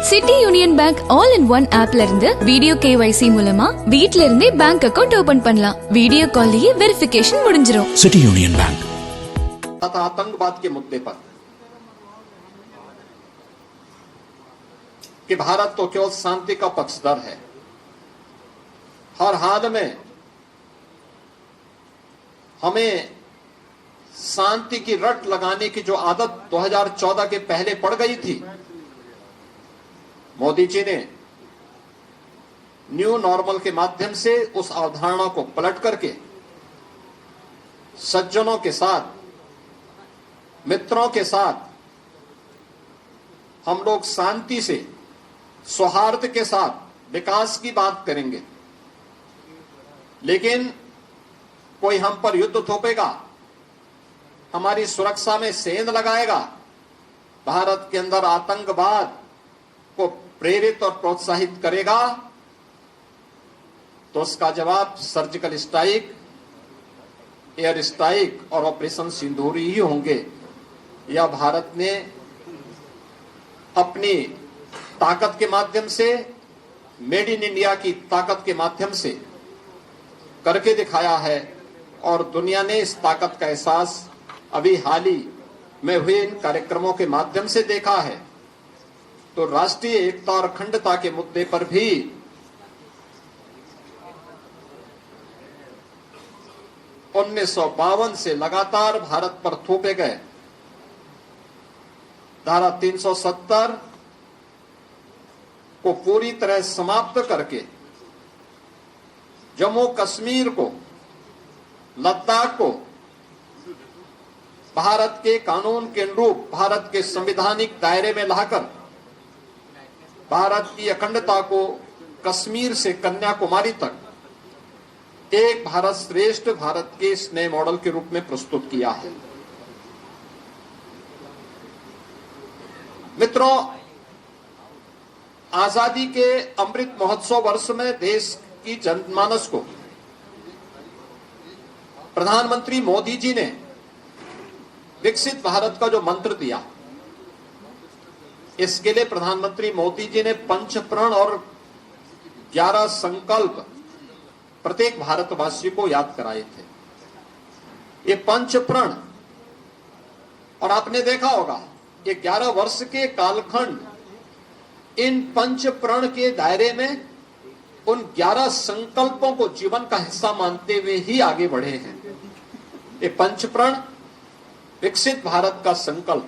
City union bank all in one ஆப்ல இருந்து video KYC மூலமா வீட்ல இருந்தே பேங்க் அக்கவுண்ட் ஓபன் பண்ணலாம். வீடியோ கால்லயே வெரிஃபிகேஷன் முடிஞ்சிரும். City union bank. आतंकवाद के मुद्दे पर कि भारत तो केवल शांति का पक्षधर है, हर हाल में हमें शांति की रट लगाने की जो आदत 2014 के पहले पड़ गई थी, मोदी जी ने न्यू नॉर्मल के माध्यम से उस अवधारणा को पलट करके सज्जनों के साथ, मित्रों के साथ हम लोग शांति से, सौहार्द के साथ विकास की बात करेंगे। लेकिन कोई हम पर युद्ध थोपेगा, हमारी सुरक्षा में सेंध लगाएगा, भारत के अंदर आतंकवाद को प्रेरित और प्रोत्साहित करेगा, तो उसका जवाब सर्जिकल स्ट्राइक, एयर स्ट्राइक और ऑपरेशन सिंदूर ही होंगे। या भारत ने अपनी ताकत के माध्यम से, मेड इन इंडिया की ताकत के माध्यम से करके दिखाया है और दुनिया ने इस ताकत का एहसास अभी हाल ही में हुए इन कार्यक्रमों के माध्यम से देखा है। तो राष्ट्रीय एकता और अखंडता के मुद्दे पर भी 1952 से लगातार भारत पर थोपे गए धारा 370 को पूरी तरह समाप्त करके जम्मू कश्मीर को, लद्दाख को भारत के कानून के अनुरूप, भारत के संवैधानिक दायरे में लाकर भारत की अखंडता को कश्मीर से कन्याकुमारी तक एक भारत श्रेष्ठ भारत के इस नए मॉडल के रूप में प्रस्तुत किया है। मित्रों, आजादी के अमृत महोत्सव वर्ष में देश की जनमानस को प्रधानमंत्री मोदी जी ने विकसित भारत का जो मंत्र दिया, इसके लिए प्रधानमंत्री मोदी जी ने पंचप्रण और 11 संकल्प प्रत्येक भारतवासी को याद कराए थे। ये पंचप्रण, और आपने देखा होगा ये 11 वर्ष के कालखंड इन पंचप्रण के दायरे में उन 11 संकल्पों को जीवन का हिस्सा मानते हुए ही आगे बढ़े हैं। ये पंचप्रण, विकसित भारत का संकल्प,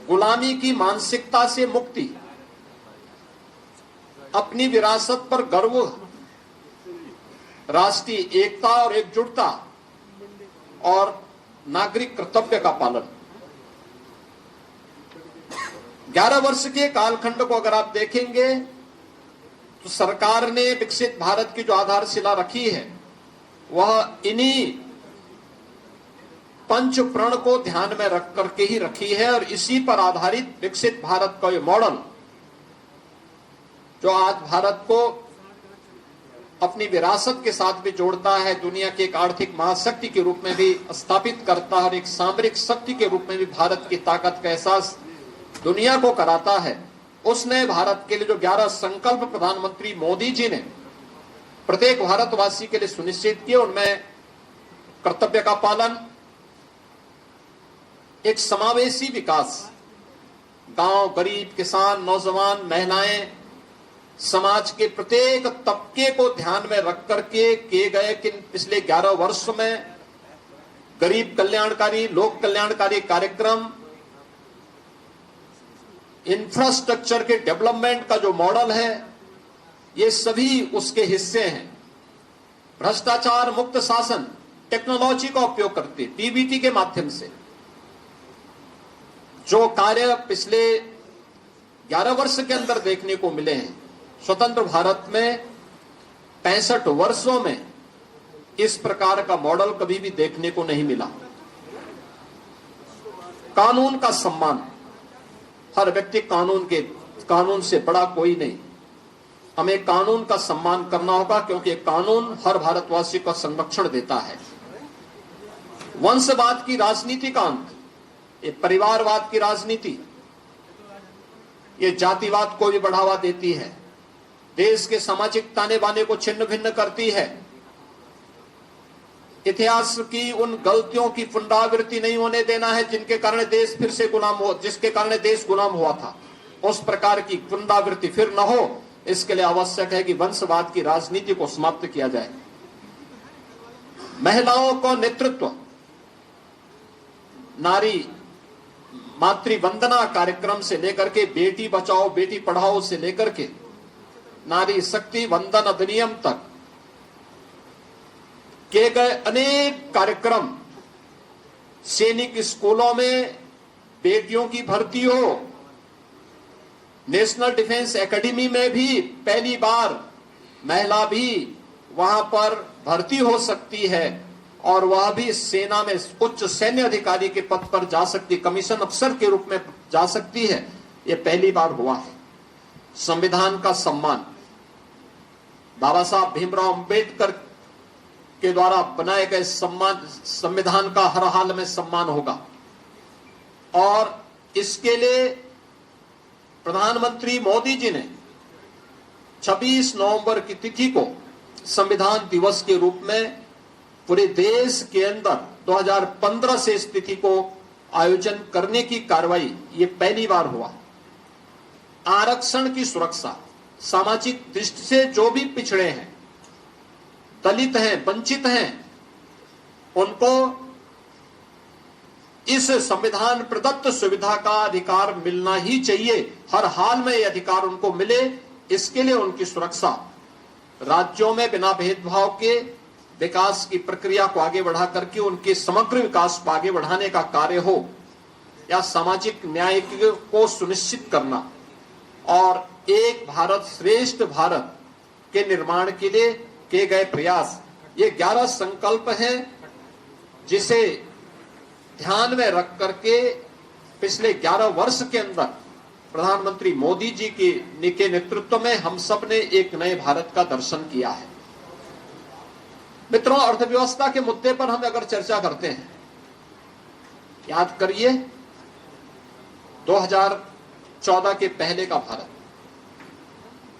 गुलामी की मानसिकता से मुक्ति, अपनी विरासत पर गर्व, राष्ट्रीय एकता और एकजुटता और नागरिक कर्तव्य का पालन। 11 वर्ष के कालखंड को अगर आप देखेंगे तो सरकार ने विकसित भारत की जो आधारशिला रखी है वह इन्हीं पंचप्रण को ध्यान में रख करके ही रखी है और इसी पर आधारित विकसित भारत का ये मॉडल जो आज भारत को अपनी विरासत के साथ भी जोड़ता है, दुनिया की एक आर्थिक महाशक्ति के रूप में भी स्थापित करता है और एक सामरिक शक्ति के रूप में भी भारत की ताकत का एहसास दुनिया को कराता है। उसने भारत के लिए जो 11 संकल्प प्रधानमंत्री मोदी जी ने प्रत्येक भारतवासी के लिए सुनिश्चित किए, उनमें कर्तव्य का पालन, एक समावेशी विकास, गांव, गरीब, किसान, नौजवान, महिलाएं, समाज के प्रत्येक तबके को ध्यान में रख करके किए गए कि पिछले 11 वर्षों में गरीब कल्याणकारी, लोक कल्याणकारी कार्यक्रम, इंफ्रास्ट्रक्चर के डेवलपमेंट का जो मॉडल है, ये सभी उसके हिस्से हैं। भ्रष्टाचार मुक्त शासन, टेक्नोलॉजी का उपयोग करते PBT के माध्यम से जो कार्य पिछले 11 वर्ष के अंदर देखने को मिले हैं, स्वतंत्र भारत में 65 वर्षों में इस प्रकार का मॉडल कभी भी देखने को नहीं मिला। कानून का सम्मान, हर व्यक्ति कानून से बड़ा कोई नहीं। हमें कानून का सम्मान करना होगा क्योंकि कानून हर भारतवासी को संरक्षण देता है। वंशवाद की राजनीति का अंत, ये परिवारवाद की राजनीति, ये जातिवाद को भी बढ़ावा देती है, देश के सामाजिक ताने बाने को छिन्न भिन्न करती है। इतिहास की उन गलतियों की पुनरावृत्ति नहीं होने देना है जिनके कारण देश फिर से जिसके कारण देश गुलाम हुआ था। उस प्रकार की पुनरावृत्ति फिर न हो, इसके लिए आवश्यक है कि वंशवाद की राजनीति को समाप्त किया जाए। महिलाओं को नेतृत्व, नारी मातृ वंदना कार्यक्रम से लेकर के बेटी बचाओ बेटी पढ़ाओ से लेकर के नारी शक्ति वंदन अधिनियम तक किए गए अनेक कार्यक्रम, सैनिक स्कूलों में बेटियों की भर्ती हो, नेशनल डिफेंस एकेडमी में भी पहली बार महिला भी वहां पर भर्ती हो सकती है और वह भी सेना में उच्च सैन्य अधिकारी के पद पर जा सकती, कमीशन अफसर के रूप में जा सकती है, यह पहली बार हुआ है। संविधान का सम्मान, बाबा साहब भीमराव अंबेडकर के द्वारा बनाए गए संविधान का हर हाल में सम्मान होगा और इसके लिए प्रधानमंत्री मोदी जी ने 26 नवंबर की तिथि को संविधान दिवस के रूप में पूरे देश के अंदर 2015 से इस तिथि को आयोजन करने की कार्रवाई ये पहली बार हुआ। आरक्षण की सुरक्षा, सामाजिक दृष्टि से जो भी पिछड़े हैं, दलित हैं, वंचित हैं, उनको इस संविधान प्रदत्त सुविधा का अधिकार मिलना ही चाहिए। हर हाल में यह अधिकार उनको मिले, इसके लिए उनकी सुरक्षा, राज्यों में बिना भेदभाव के विकास की प्रक्रिया को आगे बढ़ा करके उनके समग्र विकास को आगे बढ़ाने का कार्य हो, या सामाजिक न्याय को सुनिश्चित करना और एक भारत श्रेष्ठ भारत के निर्माण के लिए किए गए प्रयास, ये 11 संकल्प हैं जिसे ध्यान में रख करके पिछले 11 वर्ष के अंदर प्रधानमंत्री मोदी जी के नेतृत्व में हम सब ने एक नए भारत का दर्शन किया है। मित्रों, अर्थव्यवस्था के मुद्दे पर हम अगर चर्चा करते हैं, याद करिए 2014 के पहले का भारत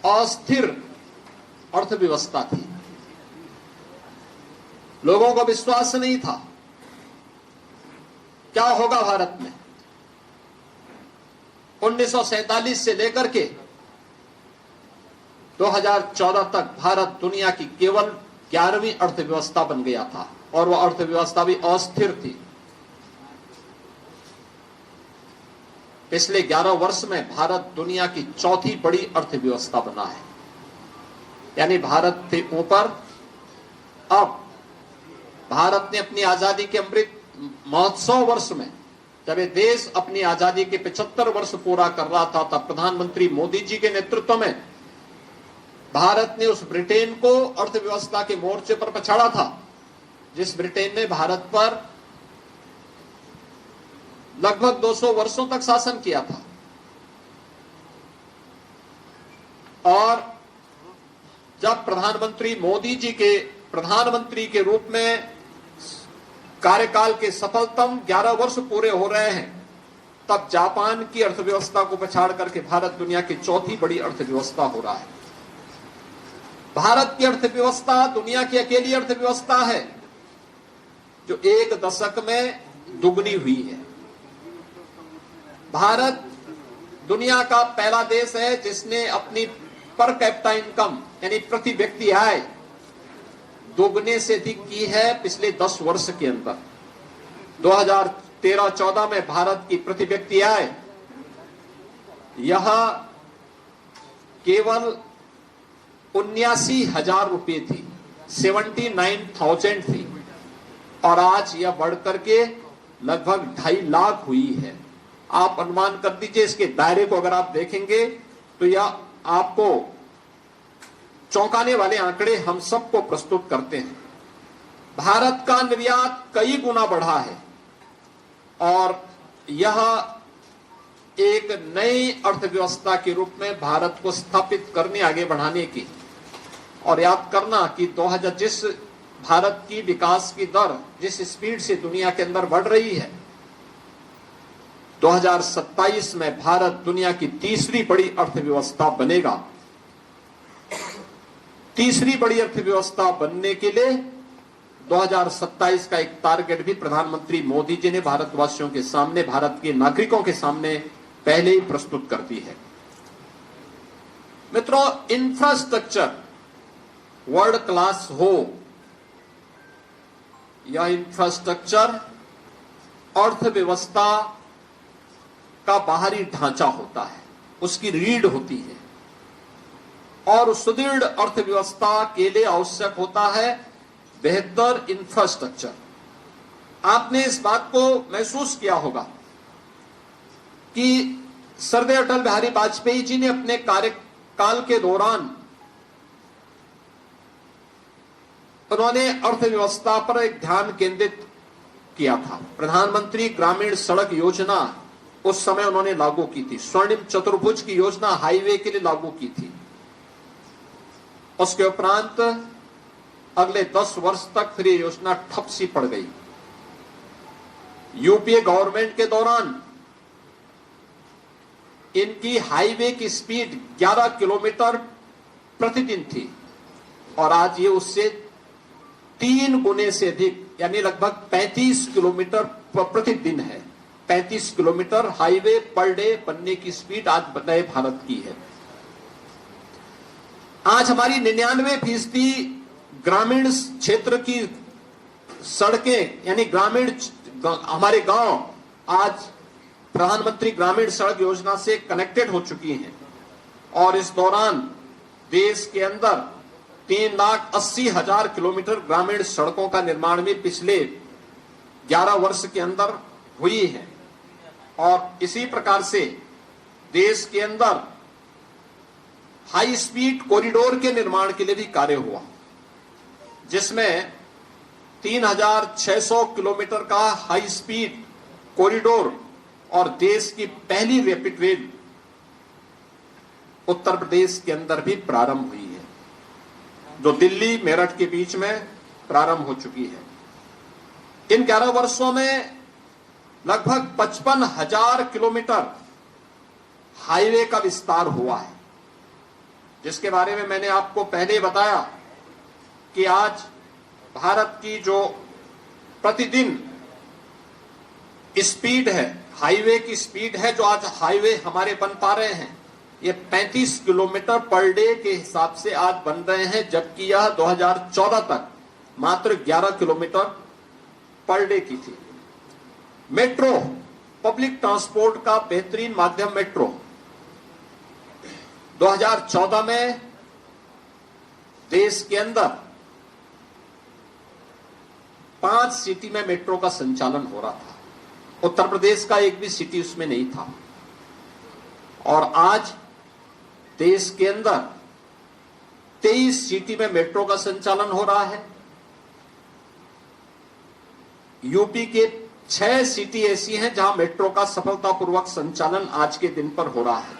अस्थिर अर्थव्यवस्था थी, लोगों को विश्वास नहीं था क्या होगा भारत में। 1947 से लेकर के 2014 तक भारत दुनिया की केवल 11वीं अर्थव्यवस्था बन गया था और वह अर्थव्यवस्था भी अस्थिर थी। पिछले 11 वर्ष में भारत दुनिया की चौथी बड़ी अर्थव्यवस्था बना है, यानी भारत से ऊपर। अब भारत ने अपनी आजादी के अमृत महोत्सव वर्ष में, जब ये देश अपनी आजादी के 75 वर्ष पूरा कर रहा था, तब प्रधानमंत्री मोदी जी के नेतृत्व में भारत ने उस ब्रिटेन को अर्थव्यवस्था के मोर्चे पर पछाड़ा था, जिस ब्रिटेन ने भारत पर लगभग 200 वर्षों तक शासन किया था। और जब प्रधानमंत्री मोदी जी के प्रधानमंत्री के रूप में कार्यकाल के सफलतम 11 वर्ष पूरे हो रहे हैं, तब जापान की अर्थव्यवस्था को पछाड़ करके भारत दुनिया की चौथी बड़ी अर्थव्यवस्था हो रहा है। भारत की अर्थव्यवस्था दुनिया की अकेली अर्थव्यवस्था है जो एक दशक में दुगनी हुई है। भारत दुनिया का पहला देश है जिसने अपनी पर कैपिटा इनकम यानी प्रति व्यक्ति आय दोगुने से अधिक की है पिछले 10 वर्ष के अंदर। 2013-14 में भारत की प्रति व्यक्ति आय यह केवल 79,000 रुपये थी, 79,000 थी, और आज यह बढ़कर के लगभग 2.5 लाख हुई है। आप अनुमान कर दीजिए, इसके दायरे को अगर आप देखेंगे तो यह आपको चौंकाने वाले आंकड़े हम सबको प्रस्तुत करते हैं। भारत का निर्यात कई गुना बढ़ा है और यह एक नई अर्थव्यवस्था के रूप में भारत को स्थापित करने, आगे बढ़ाने की। और याद करना कि 2000 जिस भारत की विकास की दर जिस स्पीड से दुनिया के अंदर बढ़ रही है, 2027 में भारत दुनिया की तीसरी बड़ी अर्थव्यवस्था बनेगा। तीसरी बड़ी अर्थव्यवस्था बनने के लिए 2027 का एक टारगेट भी प्रधानमंत्री मोदी जी ने भारतवासियों के सामने, भारत के नागरिकों के सामने पहले ही प्रस्तुत कर दी है। मित्रों, इंफ्रास्ट्रक्चर वर्ल्ड क्लास हो या इंफ्रास्ट्रक्चर अर्थव्यवस्था का बाहरी ढांचा होता है, उसकी रीढ़ होती है, और सुदृढ़ अर्थव्यवस्था के लिए आवश्यक होता है बेहतर इंफ्रास्ट्रक्चर। आपने इस बात को महसूस किया होगा कि सरदार अटल बिहारी वाजपेयी जी ने अपने कार्यकाल के दौरान उन्होंने अर्थव्यवस्था पर एक ध्यान केंद्रित किया था। प्रधानमंत्री ग्रामीण सड़क योजना उस समय उन्होंने लागू की थी। स्वर्णिम चतुर्भुज की योजना हाईवे के लिए लागू की थी। उसके उपरांत अगले 10 वर्ष तक फिर ये योजना ठप सी पड़ गई। यूपीए गवर्नमेंट के दौरान इनकी हाईवे की स्पीड 11 किलोमीटर प्रतिदिन थी और आज ये उससे 3 गुने से अधिक, यानी लगभग 35 किलोमीटर प्रतिदिन है। 35 किलोमीटर हाईवे पर डे बनने की स्पीड आज नए भारत की है। आज हमारी 99% ग्रामीण क्षेत्र की सड़कें, यानी ग्रामीण हमारे गांव आज प्रधानमंत्री ग्रामीण सड़क योजना से कनेक्टेड हो चुकी हैं। और इस दौरान देश के अंदर 3,80,000 किलोमीटर ग्रामीण सड़कों का निर्माण भी पिछले 11 वर्ष के अंदर हुई है। और इसी प्रकार से देश के अंदर हाई स्पीड कॉरिडोर के निर्माण के लिए भी कार्य हुआ, जिसमें 3,600 किलोमीटर का हाई स्पीड कॉरिडोर और देश की पहली रैपिड रेल उत्तर प्रदेश के अंदर भी प्रारंभ हुई है, जो दिल्ली मेरठ के बीच में प्रारंभ हो चुकी है। इन 11 वर्षों में लगभग 55,000 किलोमीटर हाईवे का विस्तार हुआ है, जिसके बारे में मैंने आपको पहले बताया कि आज भारत की जो प्रतिदिन स्पीड है, हाईवे की स्पीड है, जो आज हाईवे हमारे बन पा रहे हैं, ये 35 किलोमीटर पर डे के हिसाब से आज बन रहे हैं, जबकि यह 2014 तक मात्र 11 किलोमीटर पर डे की थी। मेट्रो, पब्लिक ट्रांसपोर्ट का बेहतरीन माध्यम मेट्रो, 2014 में देश के अंदर 5 सिटी में मेट्रो का संचालन हो रहा था। उत्तर प्रदेश का एक भी सिटी उसमें नहीं था। और आज देश के अंदर 23 सिटी में मेट्रो का संचालन हो रहा है। यूपी के 6 सिटी ऐसी हैं जहां मेट्रो का सफलतापूर्वक संचालन आज के दिन पर हो रहा है।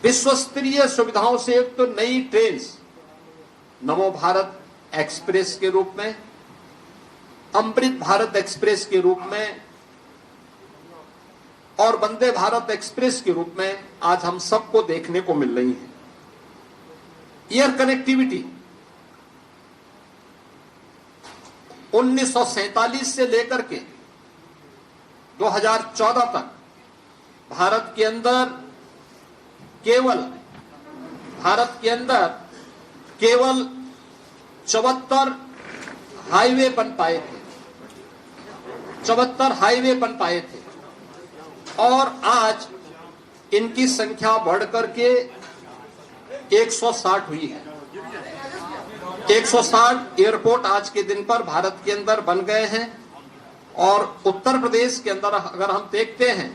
विश्व स्तरीय सुविधाओं से युक्त तो नई ट्रेन नमो भारत एक्सप्रेस के रूप में, अमृत भारत एक्सप्रेस के रूप में और वंदे भारत एक्सप्रेस के रूप में आज हम सबको देखने को मिल रही है। एयर कनेक्टिविटी 1947 से लेकर के 2014 तक भारत के अंदर केवल 74 हाईवे बन पाए थे। 74 हाईवे बन पाए थे और आज इनकी संख्या बढ़कर के 160 हुई है। 160 एयरपोर्ट आज के दिन पर भारत के अंदर बन गए हैं। और उत्तर प्रदेश के अंदर अगर हम देखते हैं,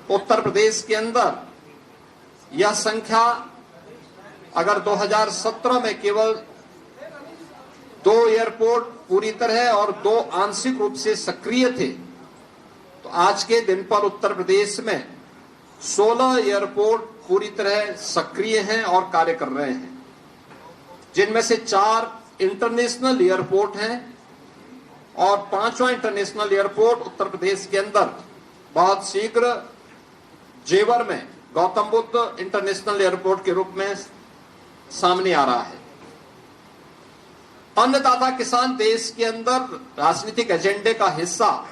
उत्तर प्रदेश के अंदर यह संख्या अगर 2017 में केवल 2 एयरपोर्ट पूरी तरह और 2 आंशिक रूप से सक्रिय थे, तो आज के दिन पर उत्तर प्रदेश में 16 एयरपोर्ट पूरी तरह सक्रिय हैं और कार्य कर रहे हैं, जिनमें से 4 इंटरनेशनल एयरपोर्ट हैं और 5वां इंटरनेशनल एयरपोर्ट उत्तर प्रदेश के अंदर बहुत शीघ्र जेवर में गौतम बुद्ध इंटरनेशनल एयरपोर्ट के रूप में सामने आ रहा है। अन्नदाता किसान देश के अंदर राजनीतिक एजेंडे का हिस्सा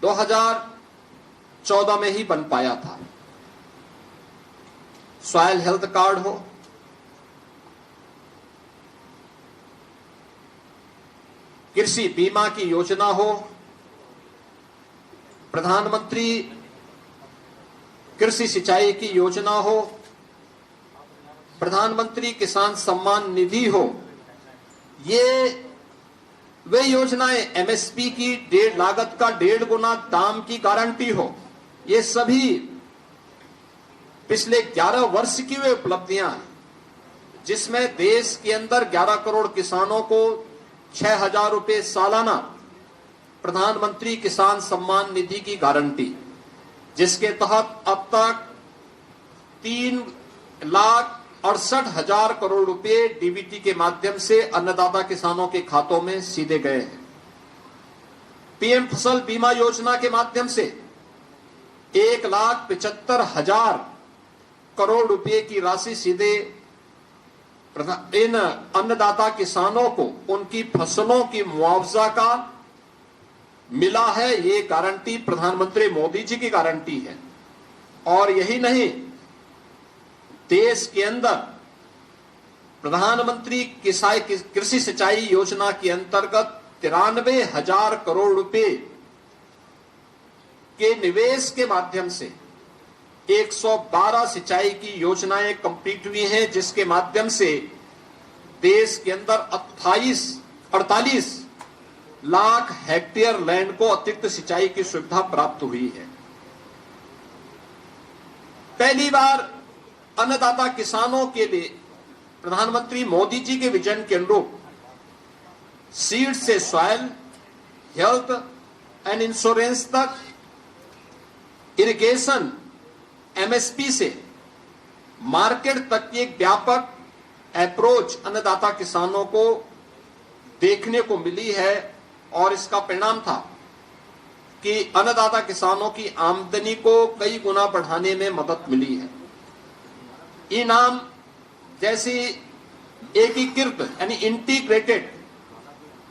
2014 में ही बन पाया था। सॉइल हेल्थ कार्ड हो, कृषि बीमा की योजना हो, प्रधानमंत्री कृषि सिंचाई की योजना हो, प्रधानमंत्री किसान सम्मान निधि हो, ये वे योजनाएं एमएसपी की लागत का 1.5 गुना दाम की गारंटी हो, ये सभी पिछले 11 वर्ष की वे उपलब्धियां हैं, जिसमें देश के अंदर 11 करोड़ किसानों को 6,000 रुपए सालाना प्रधानमंत्री किसान सम्मान निधि की गारंटी, जिसके तहत अब तक 3,68,000 करोड़ रुपए डीबीटी के माध्यम से अन्नदाता किसानों के खातों में सीधे गए हैं। पीएम फसल बीमा योजना के माध्यम से 1,75,000 करोड़ रुपए की राशि सीधे इन अन्नदाता किसानों को उनकी फसलों की मुआवजा का मिला है। ये गारंटी प्रधानमंत्री मोदी जी की गारंटी है। और यही नहीं, देश के अंदर प्रधानमंत्री कृषि सिंचाई योजना के अंतर्गत 93,000 करोड़ रुपए के निवेश के माध्यम से 112 सिंचाई की योजनाएं कंप्लीट हुई हैं, जिसके माध्यम से देश के अंदर 48 लाख हेक्टेयर लैंड को अतिरिक्त सिंचाई की सुविधा प्राप्त हुई है। पहली बार अन्नदाता किसानों के लिए प्रधानमंत्री मोदी जी के विजन के अनुरूप सीड से सॉइल हेल्थ एंड इंश्योरेंस तक, इरिगेशन एमएसपी से मार्केट तक की एक व्यापक अप्रोच अन्नदाता किसानों को देखने को मिली है। और इसका परिणाम था कि अन्नदाता किसानों की आमदनी को कई गुना बढ़ाने में मदद मिली है। इनाम जैसी एकीकृत यानी इंटीग्रेटेड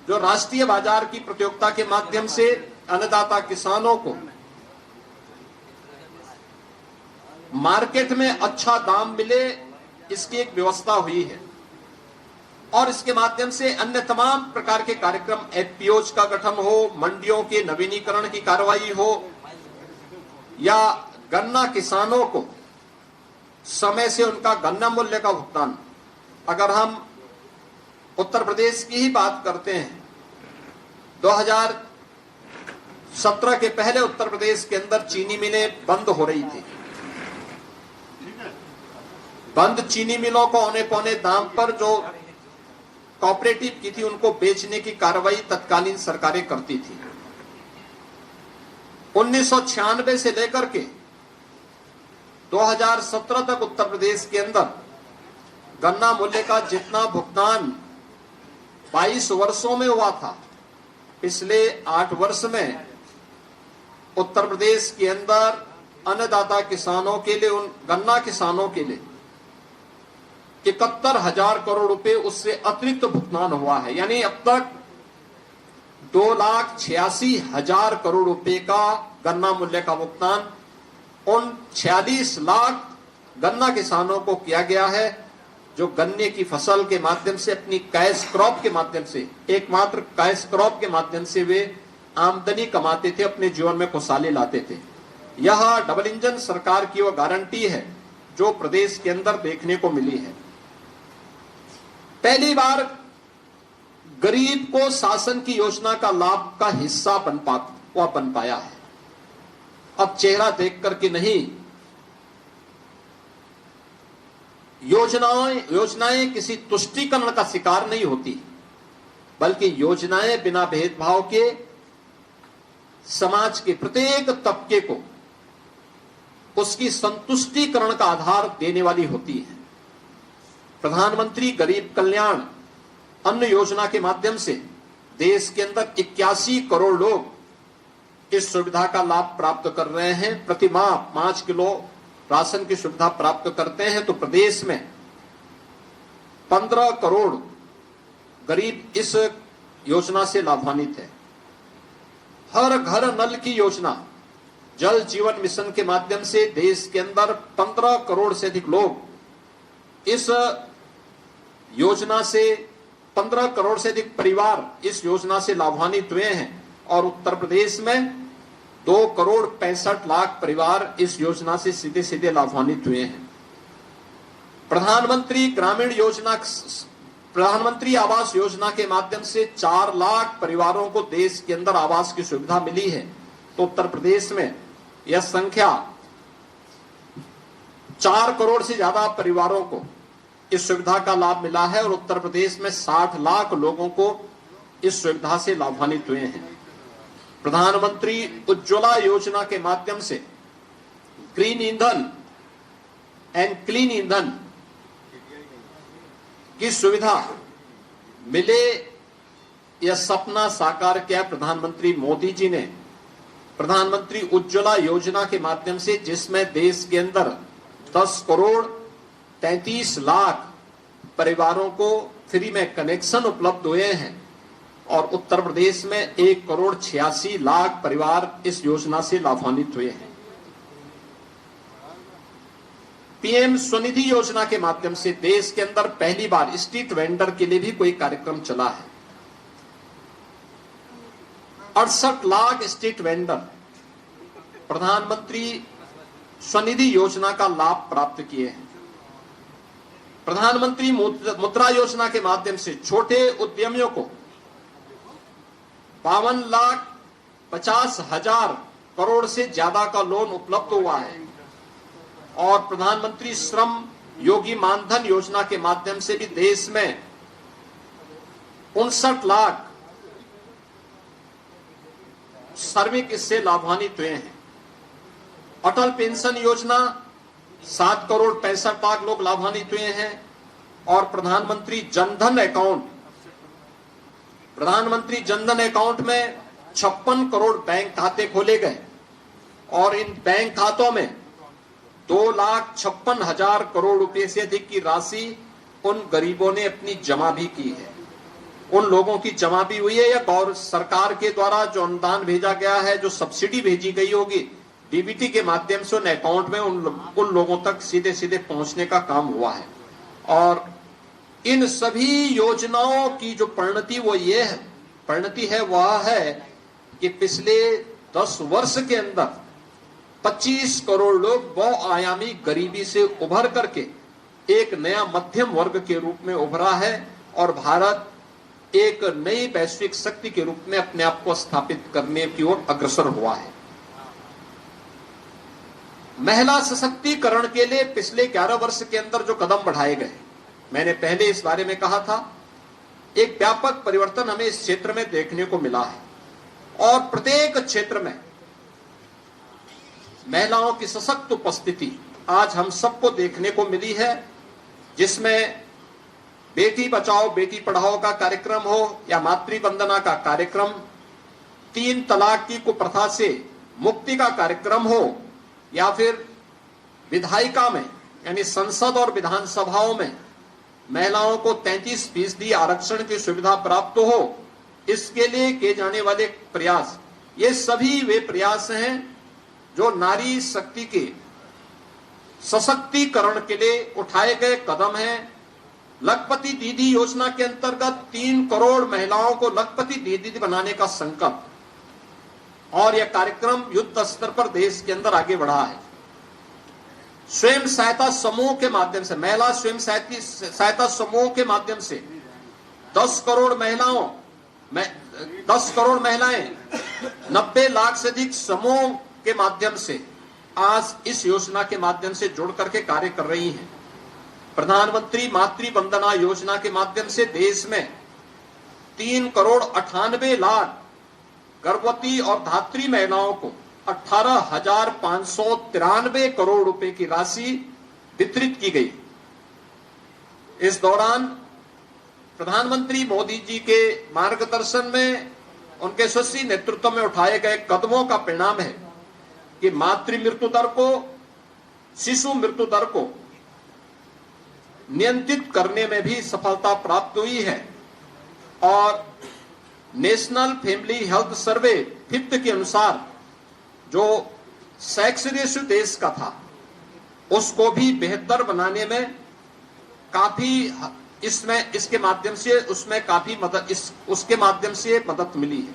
जो राष्ट्रीय बाजार की प्रतियोगिता के माध्यम से अन्नदाता किसानों को मार्केट में अच्छा दाम मिले, इसकी एक व्यवस्था हुई है। और इसके माध्यम से अन्य तमाम प्रकार के कार्यक्रम, एफपीओज का गठन हो, मंडियों के नवीनीकरण की कार्रवाई हो, या गन्ना किसानों को समय से उनका गन्ना मूल्य का भुगतान। अगर हम उत्तर प्रदेश की ही बात करते हैं, 2017 के पहले उत्तर प्रदेश के अंदर चीनी मिलें बंद हो रही थी। बंद चीनी मिलों को औने पौने दाम पर जो कोऑपरेटिव की थी उनको बेचने की कार्रवाई तत्कालीन सरकारें करती थी। 1996 से लेकर के 2017 तक उत्तर प्रदेश के अंदर गन्ना मूल्य का जितना भुगतान 22 वर्षों में हुआ था, पिछले 8 वर्ष में उत्तर प्रदेश के अंदर अन्नदाता किसानों के लिए, उन गन्ना किसानों के लिए 71,000 करोड़ रुपए उससे अतिरिक्त भुगतान हुआ है। यानी अब तक 2,86,000 करोड़ रुपए का गन्ना मूल्य का भुगतान उन 46 लाख गन्ना किसानों को किया गया है, जो गन्ने की फसल के माध्यम से, अपनी कैश क्रॉप के माध्यम से, एकमात्र कैश क्रॉप के माध्यम से वे आमदनी कमाते थे, अपने जीवन में खुशहाली लाते थे। यह डबल इंजन सरकार की वह गारंटी है जो प्रदेश के अंदर देखने को मिली है। पहली बार गरीब को शासन की योजना का लाभ का हिस्सा बन पाया है। अब चेहरा देख करके नहीं, योजनाएं किसी तुष्टीकरण का शिकार नहीं होती, बल्कि योजनाएं बिना भेदभाव के समाज के प्रत्येक तबके को उसकी संतुष्टिकरण का आधार देने वाली होती है। प्रधानमंत्री गरीब कल्याण अन्न योजना के माध्यम से देश के अंदर 81 करोड़ लोग इस सुविधा का लाभ प्राप्त कर रहे हैं। प्रति माह 5 किलो राशन की सुविधा प्राप्त करते हैं। तो प्रदेश में 15 करोड़ गरीब इस योजना से लाभान्वित है। हर घर नल की योजना, जल जीवन मिशन के माध्यम से देश के अंदर 15 करोड़ से अधिक लोग इस योजना से 15 करोड़ से अधिक परिवार इस योजना से लाभान्वित हुए हैं। और उत्तर प्रदेश में 2 करोड़ 65 लाख परिवार इस योजना से सीधे सीधे लाभान्वित हुए हैं। प्रधानमंत्री आवास योजना के माध्यम से 4 लाख परिवारों को देश के अंदर आवास की सुविधा मिली है। तो उत्तर प्रदेश में यह संख्या 4 करोड़ से ज्यादा परिवारों को इस सुविधा का लाभ मिला है और उत्तर प्रदेश में 60 लाख लोगों को इस सुविधा से लाभान्वित हुए हैं। प्रधानमंत्री उज्ज्वला योजना के माध्यम से ग्रीन ईंधन एंड क्लीन ईंधन की सुविधा मिले, यह सपना साकार किया प्रधानमंत्री मोदी जी ने प्रधानमंत्री उज्ज्वला योजना के माध्यम से, जिसमें देश के अंदर 10 करोड़ 33 लाख परिवारों को फ्री में कनेक्शन उपलब्ध हुए हैं और उत्तर प्रदेश में 1 करोड़ 86 लाख परिवार इस योजना से लाभान्वित हुए हैं। पीएम स्वनिधि योजना के माध्यम से देश के अंदर पहली बार स्ट्रीट वेंडर के लिए भी कोई कार्यक्रम चला है। 68 लाख स्ट्रीट वेंडर प्रधानमंत्री स्वनिधि योजना का लाभ प्राप्त किए हैं। प्रधानमंत्री मुद्रा योजना के माध्यम से छोटे उद्यमियों को 52,50,000 करोड़ से ज्यादा का लोन उपलब्ध हुआ है और प्रधानमंत्री श्रम योगी मानधन योजना के माध्यम से भी देश में 59 लाख श्रमिक इससे लाभान्वित हुए हैं। अटल पेंशन योजना 7 करोड़ 65 लाख लोग लाभान्वित हुए हैं और प्रधानमंत्री जनधन अकाउंट में 56 करोड़ बैंक खाते खोले गए और इन बैंक खातों में 2,56,000 करोड़ रुपए से अधिक की राशि उन गरीबों ने अपनी जमा भी की है। उन लोगों की जमा भी हुई है या गौर सरकार के द्वारा जो अनुदान भेजा गया है, जो सब्सिडी भेजी गई होगी डीबीटी के माध्यम से उन अकाउंट में उन लोगों तक सीधे सीधे पहुंचने का काम हुआ है। और इन सभी योजनाओं की जो परिणति है वह है कि पिछले 10 वर्ष के अंदर 25 करोड़ लोग बहुआयामी गरीबी से उभर करके एक नया मध्यम वर्ग के रूप में उभरा है और भारत एक नई वैश्विक शक्ति के रूप में अपने आप को स्थापित करने की ओर अग्रसर हुआ है। महिला सशक्तिकरण के लिए पिछले 11 वर्ष के अंदर जो कदम बढ़ाए गए, मैंने पहले इस बारे में कहा था, एक व्यापक परिवर्तन हमें इस क्षेत्र में देखने को मिला है और प्रत्येक क्षेत्र में महिलाओं की सशक्त उपस्थिति आज हम सबको देखने को मिली है, जिसमें बेटी बचाओ बेटी पढ़ाओ का कार्यक्रम हो या मातृ वंदना का कार्यक्रम, 3 तलाक की कुप्रथा से मुक्ति का कार्यक्रम हो या फिर विधायिका में यानी संसद और विधानसभाओं में महिलाओं को 33% आरक्षण की सुविधा प्राप्त हो, इसके लिए किए जाने वाले प्रयास, ये सभी वे प्रयास हैं जो नारी शक्ति के सशक्तिकरण के लिए उठाए गए कदम हैं। लखपति दीदी योजना के अंतर्गत 3 करोड़ महिलाओं को लखपति दीदी बनाने का संकल्प और यह कार्यक्रम युद्ध स्तर पर देश के अंदर आगे बढ़ा है। स्वयं सहायता समूह के माध्यम से, महिला स्वयं सहायता समूह के माध्यम से 10 करोड़ महिलाएं 90 लाख से अधिक समूह के माध्यम से आज इस योजना के माध्यम से जुड़ करके कार्य कर रही हैं। प्रधानमंत्री मातृ वंदना योजना के माध्यम से देश में 3 करोड़ 98 लाख गर्भवती और धात्री महिलाओं को 18,593 करोड़ रुपए की राशि वितरित की गई। इस दौरान प्रधानमंत्री मोदी जी के मार्गदर्शन में, उनके यशस्वी नेतृत्व में उठाए गए कदमों का परिणाम है कि मातृ मृत्यु दर को, शिशु मृत्यु दर को नियंत्रित करने में भी सफलता प्राप्त हुई है। और national family health survey 5th के अनुसार जो सेक्स रेशियो देश का था, उसको भी बेहतर बनाने में काफी इसके माध्यम से उसमें काफी मदद उसके माध्यम से मदद मिली है।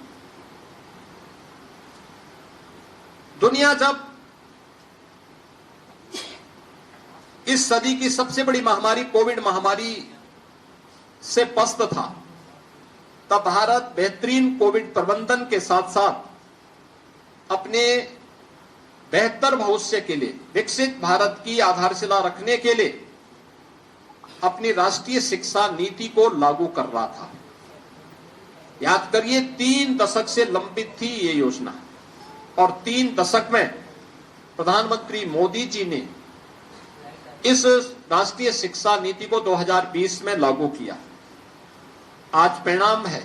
दुनिया जब इस सदी की सबसे बड़ी महामारी कोविड महामारी से पस्त था, तब भारत बेहतरीन कोविड प्रबंधन के साथ साथ अपने बेहतर भविष्य के लिए, विकसित भारत की आधारशिला रखने के लिए अपनी राष्ट्रीय शिक्षा नीति को लागू कर रहा था। याद करिए, 3 दशक से लंबित थी ये योजना और 3 दशक में प्रधानमंत्री मोदी जी ने इस राष्ट्रीय शिक्षा नीति को 2020 में लागू किया। आज परिणाम है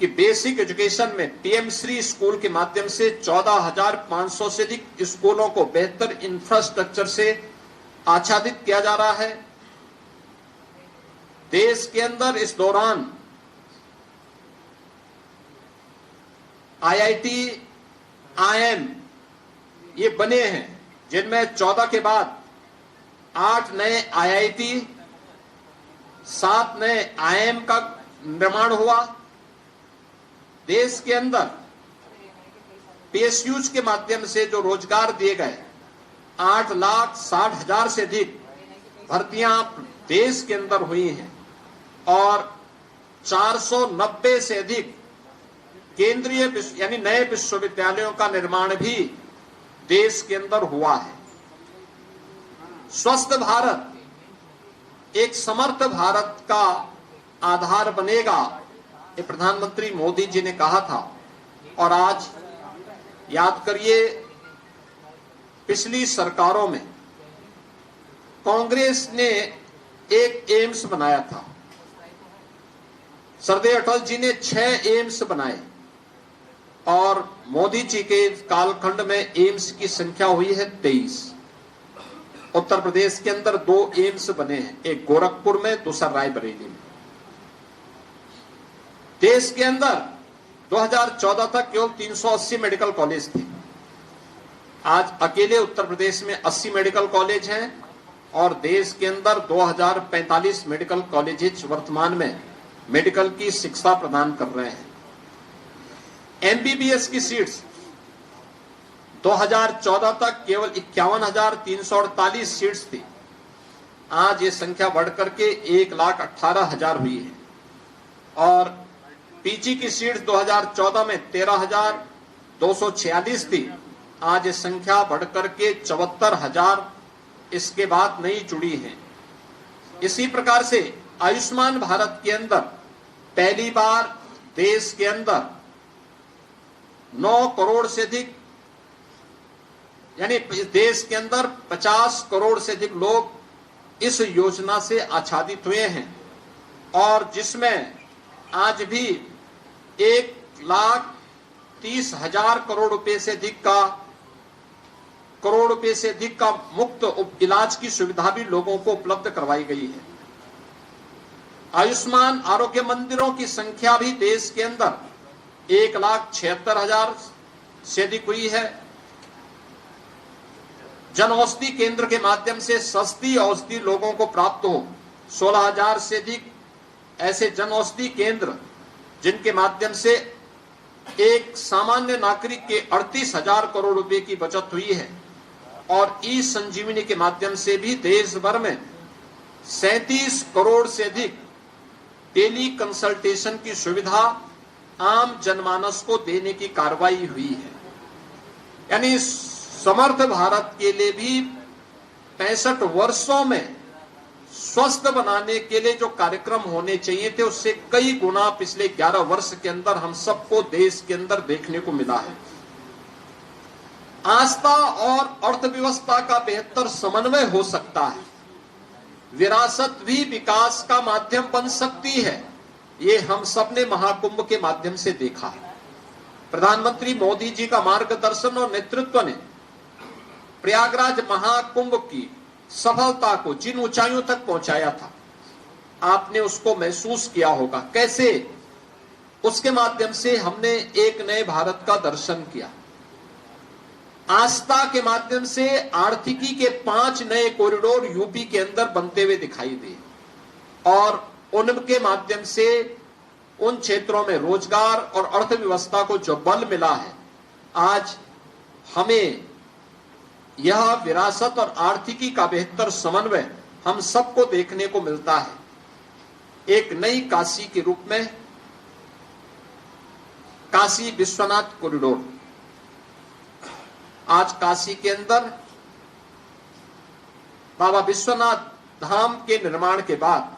कि बेसिक एजुकेशन में पीएम श्री स्कूल के माध्यम से 14,500 से अधिक स्कूलों को बेहतर इंफ्रास्ट्रक्चर से आच्छादित किया जा रहा है। देश के अंदर इस दौरान आईआईटी, आईएम ये बने हैं, जिनमें 14 के बाद 8 नए आईआईटी, 7 नए आईएम का निर्माण हुआ। देश के अंदर पीएसयूज के माध्यम से जो रोजगार दिए गए, 8,60,000 से अधिक भर्तियां देश के अंदर हुई हैं और 490 से अधिक केंद्रीय यानी नए विश्वविद्यालयों का निर्माण भी देश के अंदर हुआ है। स्वस्थ भारत एक समर्थ भारत का आधार बनेगा, ये प्रधानमंत्री मोदी जी ने कहा था। और आज याद करिए, पिछली सरकारों में कांग्रेस ने एक एम्स बनाया था, सरदार अटल जी ने 6 एम्स बनाए और मोदी जी के कालखंड में एम्स की संख्या हुई है 23। उत्तर प्रदेश के अंदर 2 एम्स बने हैं, एक गोरखपुर में, दूसरा रायबरेली में। देश के अंदर 2014 तक केवल 380 मेडिकल कॉलेज थे। आज अकेले उत्तर प्रदेश में 80 मेडिकल कॉलेज हैं और देश के अंदर 2045 मेडिकल कॉलेज वर्तमान में मेडिकल की शिक्षा प्रदान कर रहे हैं। एमबीबीएस की सीट्स 2014 तक केवल 51,348 सीट्स थी। आज ये संख्या बढ़कर के 1,18,000 हुई है और पीजी की सीट्स 2014 में 13,246 थी। आज ये संख्या बढ़कर के 74,000 इसके बाद नई जुड़ी है। इसी प्रकार से आयुष्मान भारत के अंदर पहली बार देश के अंदर 9 करोड़ से अधिक, यानी देश के अंदर 50 करोड़ से अधिक लोग इस योजना से आच्छादित हुए हैं और जिसमें आज भी 1,30,000 करोड़ रुपए से अधिक का मुफ्त इलाज की सुविधा भी लोगों को उपलब्ध करवाई गई है। आयुष्मान आरोग्य मंदिरों की संख्या भी देश के अंदर 1,76,000 से अधिक हुई है। जन औषधि केंद्र के माध्यम से सस्ती औषधि लोगों को प्राप्त हो, 16,000 से अधिक ऐसे जन औषधि केंद्र जिनके माध्यम से एक सामान्य नागरिक के 38,000 करोड़ रुपए की बचत हुई है। और ई संजीवनी के माध्यम से भी देश भर में 37 करोड़ से अधिक टेली कंसल्टेशन की सुविधा आम जनमानस को देने की कार्रवाई हुई है। यानी समर्थ भारत के लिए भी 65 वर्षों में स्वस्थ बनाने के लिए जो कार्यक्रम होने चाहिए थे, उससे कई गुना पिछले 11 वर्ष के अंदर हम सबको देश के अंदर देखने को मिला है। आस्था और अर्थव्यवस्था का बेहतर समन्वय हो सकता है। विरासत भी विकास का माध्यम बन सकती है, ये हम सब ने महाकुंभ के माध्यम से देखा है। प्रधानमंत्री मोदी जी का मार्गदर्शन और नेतृत्व ने प्रयागराज महाकुंभ की सफलता को जिन ऊंचाइयों तक पहुंचाया था, आपने उसको महसूस किया होगा। कैसे उसके माध्यम से हमने एक नए भारत का दर्शन किया। आस्था के माध्यम से आर्थिकी के 5 नए कॉरिडोर यूपी के अंदर बनते हुए दिखाई दिए और उनके माध्यम से उन क्षेत्रों में रोजगार और अर्थव्यवस्था को जो बल मिला है, आज हमें यह विरासत और आर्थिकी का बेहतर समन्वय हम सबको देखने को मिलता है। एक नई काशी के रूप में काशी विश्वनाथ कॉरिडोर, आज काशी के अंदर बाबा विश्वनाथ धाम के निर्माण के बाद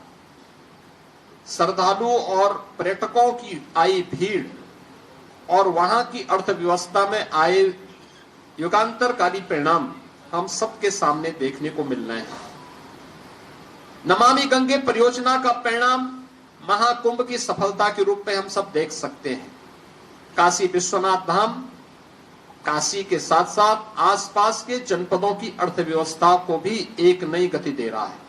श्रद्धालुओं और पर्यटकों की आई भीड़ और वहां की अर्थव्यवस्था में आए युगांतरकारी परिणाम हम सबके सामने देखने को मिल रहे हैं। नमामि गंगे परियोजना का परिणाम महाकुंभ की सफलता के रूप में हम सब देख सकते हैं। काशी विश्वनाथ धाम काशी के साथ साथ आसपास के जनपदों की अर्थव्यवस्था को भी एक नई गति दे रहा है।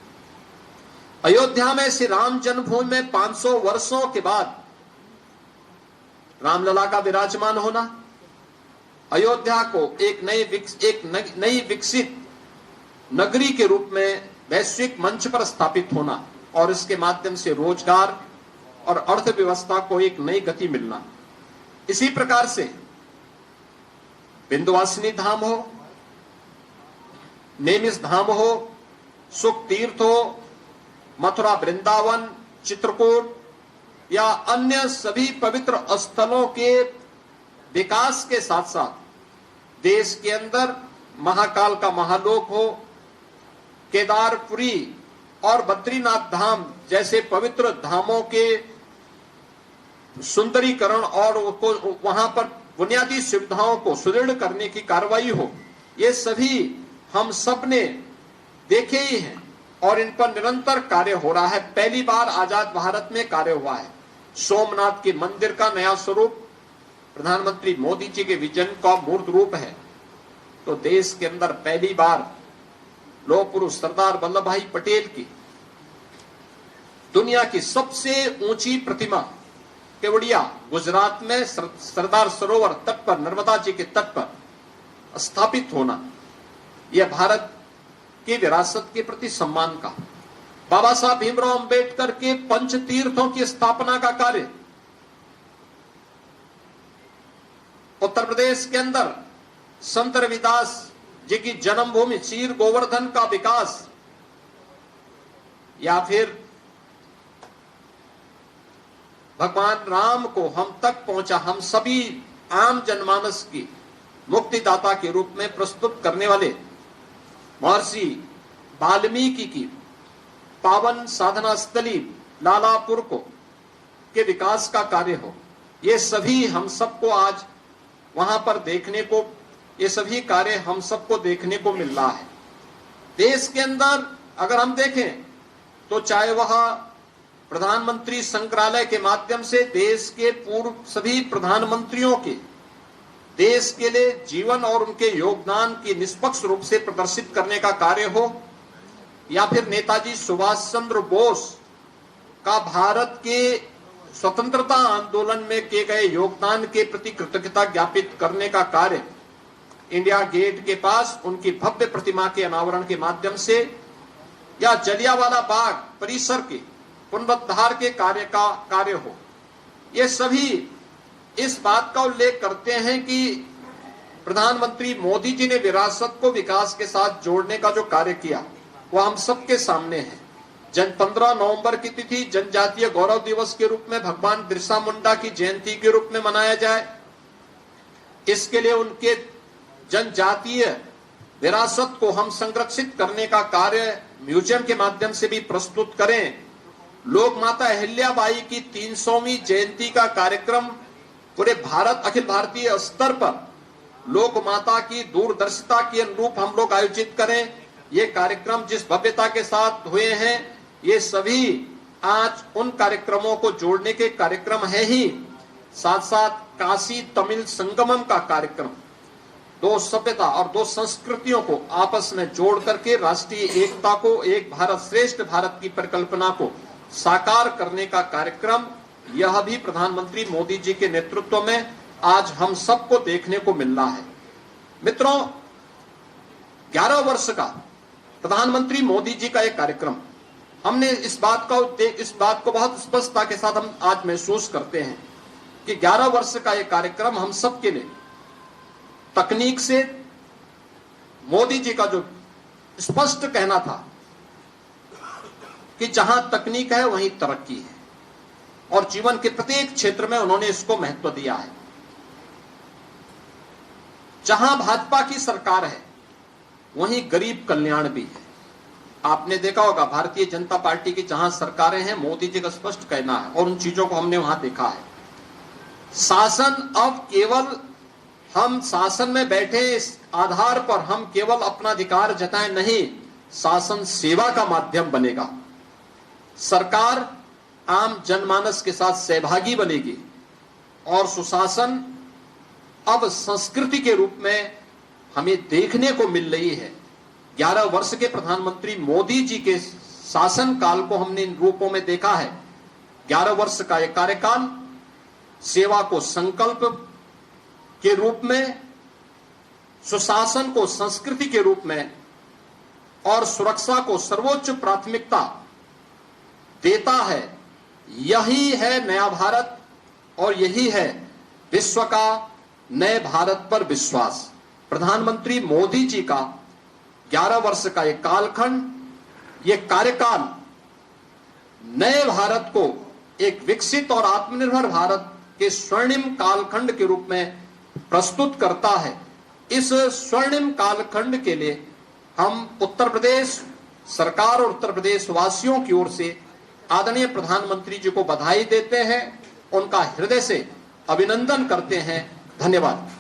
अयोध्या में श्री राम जन्मभूमि में 500 वर्षों के बाद रामलला का विराजमान होना, अयोध्या को एक नई विकसित नगरी के रूप में वैश्विक मंच पर स्थापित होना और इसके माध्यम से रोजगार और अर्थव्यवस्था को एक नई गति मिलना। इसी प्रकार से विंध्यवासिनी धाम हो, नेमिष धाम हो, सुख तीर्थ हो, मथुरा वृंदावन, चित्रकूट या अन्य सभी पवित्र स्थलों के विकास के साथ साथ देश के अंदर महाकाल का महालोक हो, केदारपुरी और बद्रीनाथ धाम जैसे पवित्र धामों के सुंदरीकरण और वहां पर बुनियादी सुविधाओं को सुदृढ़ करने की कार्रवाई हो, ये सभी हम सब ने देखे ही हैं और इन पर निरंतर कार्य हो रहा है। पहली बार आजाद भारत में कार्य हुआ है। सोमनाथ के मंदिर का नया स्वरूप प्रधानमंत्री मोदी जी के विजन का मूर्त रूप है। तो देश के अंदर पहली बार लौह पुरुष सरदार वल्लभ भाई पटेल की दुनिया की सबसे ऊंची प्रतिमा केवड़िया गुजरात में सरदार सरोवर तट पर, नर्मदा जी के तट पर स्थापित होना, यह भारत की विरासत के प्रति सम्मान का। बाबा साहब भीमराव अंबेडकर के पंच तीर्थों की स्थापना का कार्य, उत्तर प्रदेश के अंदर संत रविदास जी की जन्मभूमि चीर गोवर्धन का विकास, या फिर भगवान राम को हम तक पहुंचा, हम सभी आम जनमानस की मुक्तिदाता के रूप में प्रस्तुत करने वाले महर्षि वाल्मीकि की पावन साधना स्थली लालापुर को के विकास का कार्य हो, ये सभी हम सबको आज वहां पर देखने को, ये सभी कार्य हम सबको देखने को मिल रहा है। देश के अंदर अगर हम देखें तो चाहे वह प्रधानमंत्री संग्रहालय के माध्यम से देश के पूर्व सभी प्रधानमंत्रियों के देश के लिए जीवन और उनके योगदान की निष्पक्ष रूप से प्रदर्शित करने का कार्य हो, या फिर नेताजी सुभाष चंद्र बोस का भारत के स्वतंत्रता आंदोलन में किए गए योगदान के प्रति कृतज्ञता ज्ञापित करने का कार्य, इंडिया गेट के पास उनकी भव्य प्रतिमा के अनावरण के माध्यम से, या जलियांवाला बाग परिसर के पुनरुद्धार के कार्य हो, ये सभी इस बात का उल्लेख करते हैं कि प्रधानमंत्री मोदी जी ने विरासत को विकास के साथ जोड़ने का जो कार्य किया वो हम सबके सामने है। 15 नवंबर की तिथि जनजातीय गौरव दिवस के रूप में भगवान बिरसा मुंडा की जयंती के रूप में मनाया जाए, इसके लिए उनके जनजातीय विरासत को हम संरक्षित करने का कार्य म्यूजियम के माध्यम से भी प्रस्तुत करें। लोक माता अहिल्याबाई की 300वीं जयंती का कार्यक्रम पूरे भारत अखिल भारतीय स्तर पर लोक माता की दूरदर्शिता के अनुरूप हम लोग आयोजित करें, ये कार्यक्रम जिस भव्यता के साथ हुए हैं, ये सभी आज उन कार्यक्रमों को जोड़ने के कार्यक्रम है ही, साथ साथ काशी तमिल संगमम का कार्यक्रम, दो सभ्यता और दो संस्कृतियों को आपस में जोड़ करके राष्ट्रीय एकता को, एक भारत श्रेष्ठ भारत की परिकल्पना को साकार करने का कार्यक्रम, यह भी प्रधानमंत्री मोदी जी के नेतृत्व में आज हम सबको देखने को मिल रहा है। मित्रों, 11 वर्ष का प्रधानमंत्री मोदी जी का एक कार्यक्रम, हमने इस बात को बहुत स्पष्टता के साथ हम आज महसूस करते हैं कि 11 वर्ष का एक कार्यक्रम हम सबके लिए तकनीक से, मोदी जी का जो स्पष्ट कहना था कि जहां तकनीक है वहीं तरक्की है, और जीवन के प्रत्येक क्षेत्र में उन्होंने इसको महत्व दिया है। जहां भाजपा की सरकार है वहीं गरीब कल्याण भी है। आपने देखा होगा भारतीय जनता पार्टी की जहां सरकारें हैं, मोदी जी का स्पष्ट कहना है, और उन चीजों को हमने वहां देखा है। शासन अब केवल हम शासन में बैठे इस आधार पर हम केवल अपना अधिकार जताएं नहीं, शासन सेवा का माध्यम बनेगा। सरकार आम जनमानस के साथ सहभागी बनेगी, और सुशासन अब संस्कृति के रूप में हमें देखने को मिल रही है। 11 वर्ष के प्रधानमंत्री मोदी जी के शासन काल को हमने इन रूपों में देखा है। 11 वर्ष का यह कार्यकाल सेवा को संकल्प के रूप में, सुशासन को संस्कृति के रूप में, और सुरक्षा को सर्वोच्च प्राथमिकता देता है। यही है नया भारत, और यही है विश्व का नए भारत पर विश्वास। प्रधानमंत्री मोदी जी का 11 वर्ष का यह कालखंड, यह कार्यकाल नए भारत को एक विकसित और आत्मनिर्भर भारत के स्वर्णिम कालखंड के रूप में प्रस्तुत करता है। इस स्वर्णिम कालखंड के लिए हम उत्तर प्रदेश सरकार और उत्तर प्रदेश वासियों की ओर से आदरणीय प्रधानमंत्री जी को बधाई देते हैं, उनका हृदय से अभिनंदन करते हैं। धन्यवाद।